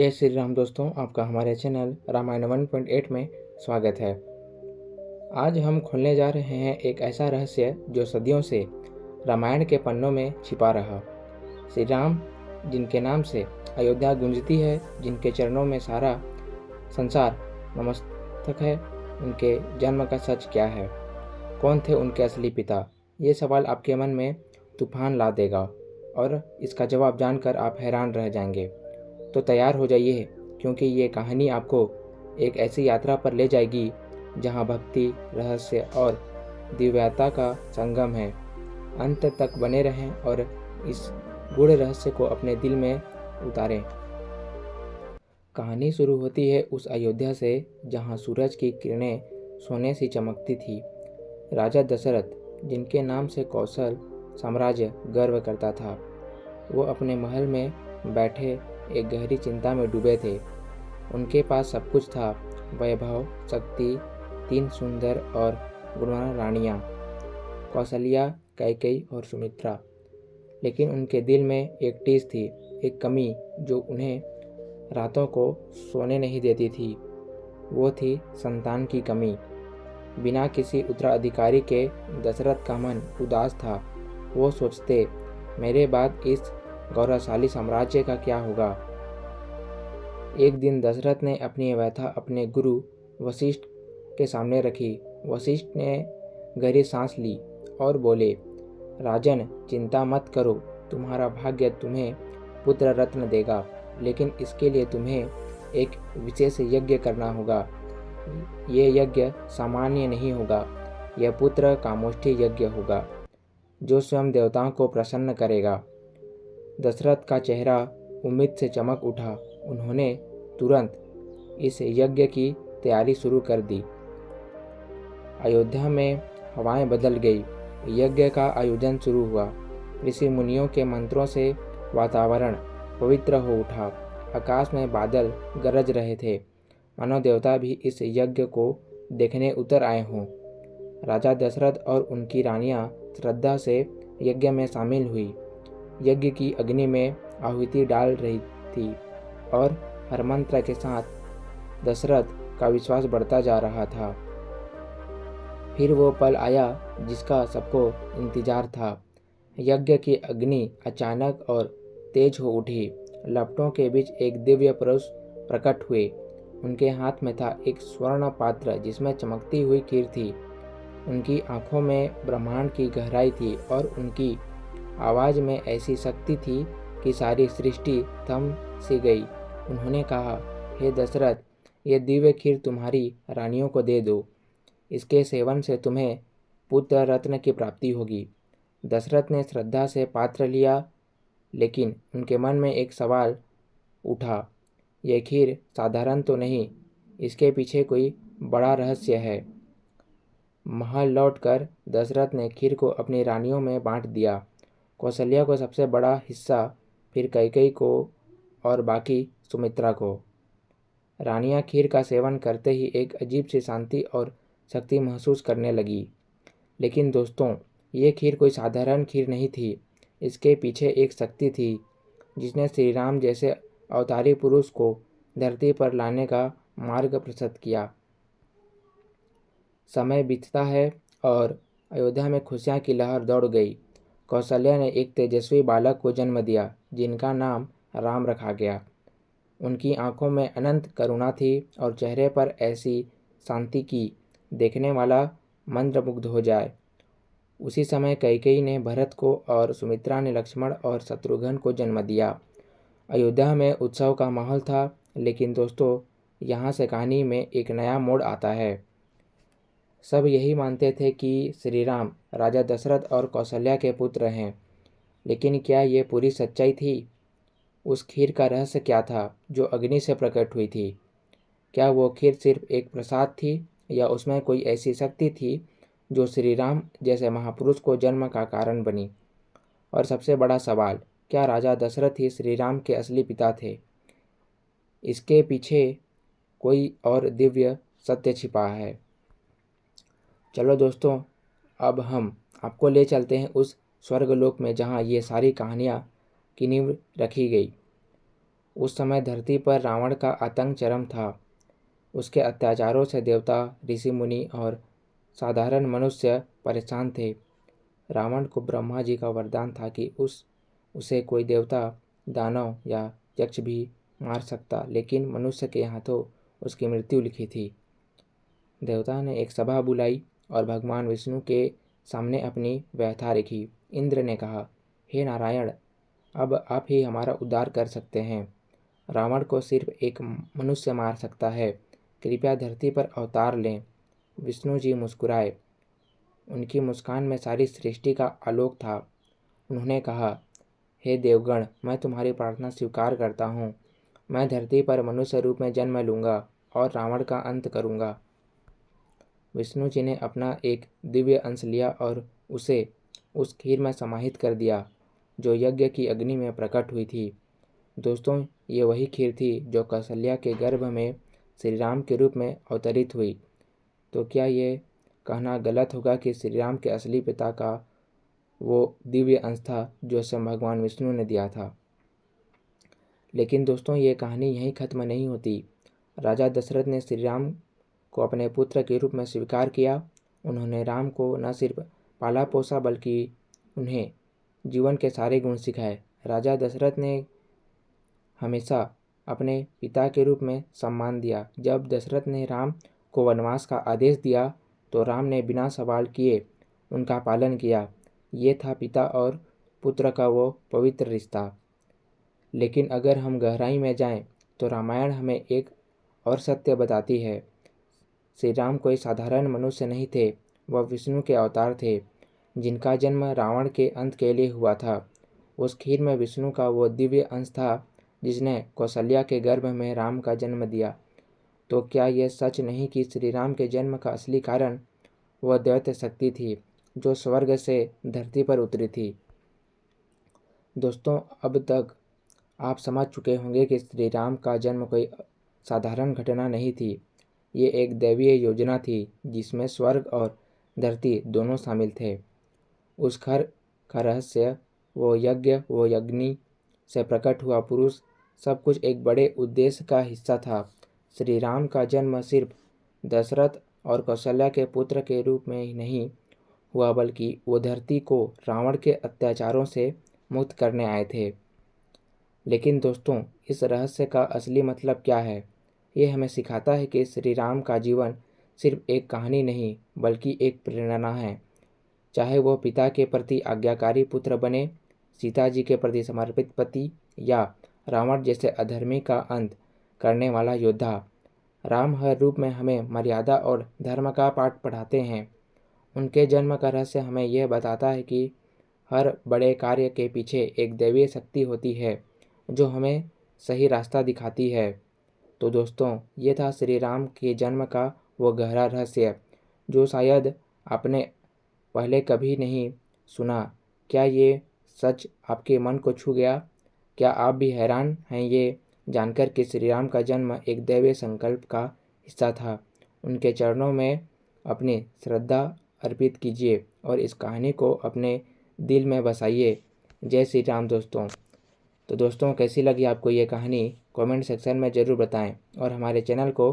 जय श्री राम दोस्तों, आपका हमारे चैनल रामायण 1.8 में स्वागत है। आज हम खोलने जा रहे हैं एक ऐसा रहस्य जो सदियों से रामायण के पन्नों में छिपा रहा। श्री राम जिनके नाम से अयोध्या गूंजती है, जिनके चरणों में सारा संसार नमस्तक है, उनके जन्म का सच क्या है? कौन थे उनके असली पिता? ये सवाल आपके मन में तूफान ला देगा और इसका जवाब जानकर आप हैरान रह जाएंगे। तो तैयार हो जाइए, क्योंकि ये कहानी आपको एक ऐसी यात्रा पर ले जाएगी जहां भक्ति, रहस्य और दिव्यता का संगम है। अंत तक बने रहें और इस गूढ़ रहस्य को अपने दिल में उतारें। कहानी शुरू होती है उस अयोध्या से जहां सूरज की किरणें सोने सी चमकती थी। राजा दशरथ, जिनके नाम से कौशल साम्राज्य गर्व करता था, वो अपने महल में बैठे एक गहरी चिंता में डूबे थे। उनके पास सब कुछ था, वैभव, शक्ति, 3 सुंदर और गुणवान रानियां, कौशल्या, कैकेयी और सुमित्रा। लेकिन उनके दिल में एक टीस थी, एक कमी जो उन्हें रातों को सोने नहीं देती थी। वो थी संतान की कमी। बिना किसी उत्तराधिकारी के दशरथ का मन उदास था। वो सोचते, मेरे बाद इस गौरवशाली साम्राज्य का क्या होगा? एक दिन दशरथ ने अपनी व्यथा अपने गुरु वशिष्ठ के सामने रखी। वशिष्ठ ने गहरी सांस ली और बोले, राजन, चिंता मत करो, तुम्हारा भाग्य तुम्हें पुत्र रत्न देगा, लेकिन इसके लिए तुम्हें एक विशेष यज्ञ करना होगा। ये यज्ञ सामान्य नहीं होगा, यह पुत्र कामोष्ठी यज्ञ होगा जो स्वयं देवताओं को प्रसन्न करेगा। दशरथ का चेहरा उम्मीद से चमक उठा। उन्होंने तुरंत इस यज्ञ की तैयारी शुरू कर दी। अयोध्या में हवाएं बदल गई। यज्ञ का आयोजन शुरू हुआ। ऋषि मुनियों के मंत्रों से वातावरण पवित्र हो उठा। आकाश में बादल गरज रहे थे, मानो देवता भी इस यज्ञ को देखने उतर आए हों। राजा दशरथ और उनकी रानियां श्रद्धा से यज्ञ में शामिल हुई। यज्ञ की अग्नि में आहुति डाल रही थी और हर मंत्र के साथ दशरथ का विश्वास बढ़ता जा रहा था। फिर वो पल आया जिसका सबको इंतजार था। यज्ञ की अग्नि अचानक और तेज हो उठी। लपटों के बीच एक दिव्य पुरुष प्रकट हुए। उनके हाथ में था एक स्वर्ण पात्र जिसमें चमकती हुई खीर थी। उनकी आंखों में ब्रह्मांड की गहराई थी और उनकी आवाज में ऐसी शक्ति थी कि सारी सृष्टि थम सी गई। उन्होंने कहा, हे दशरथ, ये दिव्य खीर तुम्हारी रानियों को दे दो। इसके सेवन से तुम्हें पुत्र रत्न की प्राप्ति होगी। दशरथ ने श्रद्धा से पात्र लिया, लेकिन उनके मन में एक सवाल उठा, यह खीर साधारण तो नहीं, इसके पीछे कोई बड़ा रहस्य है। महल लौटकर दशरथ ने खीर को अपनी रानियों में बांट दिया। कौशल्या को सबसे बड़ा हिस्सा, फिर कैकेयी को और बाकी सुमित्रा को। रानियां खीर का सेवन करते ही एक अजीब सी शांति और शक्ति महसूस करने लगी। लेकिन दोस्तों, ये खीर कोई साधारण खीर नहीं थी। इसके पीछे एक शक्ति थी जिसने श्री राम जैसे अवतारी पुरुष को धरती पर लाने का मार्ग प्रशस्त किया। समय बीतता है और अयोध्या में खुशियां की लहर दौड़ गई। कौशल्या ने एक तेजस्वी बालक को जन्म दिया, जिनका नाम राम रखा गया। उनकी आंखों में अनंत करुणा थी और चेहरे पर ऐसी शांति की देखने वाला मंत्रमुग्ध हो जाए। उसी समय कैकेयी ने भरत को और सुमित्रा ने लक्ष्मण और शत्रुघ्न को जन्म दिया। अयोध्या में उत्सव का माहौल था, लेकिन दोस्तों, यहाँ से कहानी में एक नया मोड़ आता है। सब यही मानते थे कि श्री राम राजा दशरथ और कौशल्या के पुत्र हैं, लेकिन क्या ये पूरी सच्चाई थी? उस खीर का रहस्य क्या था जो अग्नि से प्रकट हुई थी? क्या वो खीर सिर्फ एक प्रसाद थी या उसमें कोई ऐसी शक्ति थी जो श्री राम जैसे महापुरुष को जन्म का कारण बनी? और सबसे बड़ा सवाल, क्या राजा दशरथ ही श्री राम के असली पिता थे? इसके पीछे कोई और दिव्य सत्य छिपा है। चलो दोस्तों, अब हम आपको ले चलते हैं उस स्वर्गलोक में जहाँ ये सारी कहानियाँ की नींव रखी गई। उस समय धरती पर रावण का आतंक चरम था। उसके अत्याचारों से देवता, ऋषि मुनि और साधारण मनुष्य परेशान थे। रावण को ब्रह्मा जी का वरदान था कि उसे कोई देवता, दानव या यक्ष भी मार सकता, लेकिन मनुष्य के हाथों उसकी मृत्यु लिखी थी। देवता ने एक सभा बुलाई और भगवान विष्णु के सामने अपनी व्यथा रखी। इंद्र ने कहा, हे नारायण, अब आप ही हमारा उद्धार कर सकते हैं। रावण को सिर्फ एक मनुष्य मार सकता है, कृपया धरती पर अवतार लें। विष्णु जी मुस्कुराए। उनकी मुस्कान में सारी सृष्टि का आलोक था। उन्होंने कहा, हे देवगण, मैं तुम्हारी प्रार्थना स्वीकार करता हूँ। मैं धरती पर मनुष्य रूप में जन्म लूँगा और रावण का अंत करूँगा। विष्णु जी ने अपना एक दिव्य अंश लिया और उसे उस खीर में समाहित कर दिया जो यज्ञ की अग्नि में प्रकट हुई थी। दोस्तों, ये वही खीर थी जो कौशल्या के गर्भ में श्री राम के रूप में अवतरित हुई। तो क्या ये कहना गलत होगा कि श्री राम के असली पिता का वो दिव्य अंश था जो स्वयं भगवान विष्णु ने दिया था? लेकिन दोस्तों, ये कहानी यहीं खत्म नहीं होती। राजा दशरथ ने श्री राम को अपने पुत्र के रूप में स्वीकार किया। उन्होंने राम को न सिर्फ पाला पोसा बल्कि उन्हें जीवन के सारे गुण सिखाए। राजा दशरथ ने हमेशा अपने पिता के रूप में सम्मान दिया। जब दशरथ ने राम को वनवास का आदेश दिया तो राम ने बिना सवाल किए उनका पालन किया। ये था पिता और पुत्र का वो पवित्र रिश्ता। लेकिन अगर हम गहराई में जाएं तो रामायण हमें एक और सत्य बताती है। श्री राम कोई साधारण मनुष्य नहीं थे, वह विष्णु के अवतार थे जिनका जन्म रावण के अंत के लिए हुआ था। उस खीर में विष्णु का वो दिव्य अंश था जिसने कौशल्या के गर्भ में राम का जन्म दिया। तो क्या यह सच नहीं कि श्री राम के जन्म का असली कारण वह दैत्य शक्ति थी जो स्वर्ग से धरती पर उतरी थी? दोस्तों, अब तक आप समझ चुके होंगे कि श्री राम का जन्म कोई साधारण घटना नहीं थी। ये एक दैवीय योजना थी जिसमें स्वर्ग और धरती दोनों शामिल थे। उस घर का रहस्य, वो यज्ञ, वो अग्नि से प्रकट हुआ पुरुष, सब कुछ एक बड़े उद्देश्य का हिस्सा था। श्री राम का जन्म सिर्फ दशरथ और कौशल्या के पुत्र के रूप में ही नहीं हुआ, बल्कि वो धरती को रावण के अत्याचारों से मुक्त करने आए थे। लेकिन दोस्तों, इस रहस्य का असली मतलब क्या है? ये हमें सिखाता है कि श्री राम का जीवन सिर्फ एक कहानी नहीं बल्कि एक प्रेरणा है। चाहे वो पिता के प्रति आज्ञाकारी पुत्र बने, सीता जी के प्रति समर्पित पति, या रावण जैसे अधर्मी का अंत करने वाला योद्धा, राम हर रूप में हमें मर्यादा और धर्म का पाठ पढ़ाते हैं। उनके जन्म का रहस्य हमें यह बताता है कि हर बड़े कार्य के पीछे एक दैवीय शक्ति होती है जो हमें सही रास्ता दिखाती है। तो दोस्तों, ये था श्री राम के जन्म का वो गहरा रहस्य जो शायद आपने पहले कभी नहीं सुना। क्या ये सच आपके मन को छू गया? क्या आप भी हैरान हैं ये जानकर कि श्री राम का जन्म एक दैवीय संकल्प का हिस्सा था? उनके चरणों में अपनी श्रद्धा अर्पित कीजिए और इस कहानी को अपने दिल में बसाइए। जय श्री राम दोस्तों। तो दोस्तों, कैसी लगी आपको ये कहानी? कमेंट सेक्शन में ज़रूर बताएं और हमारे चैनल को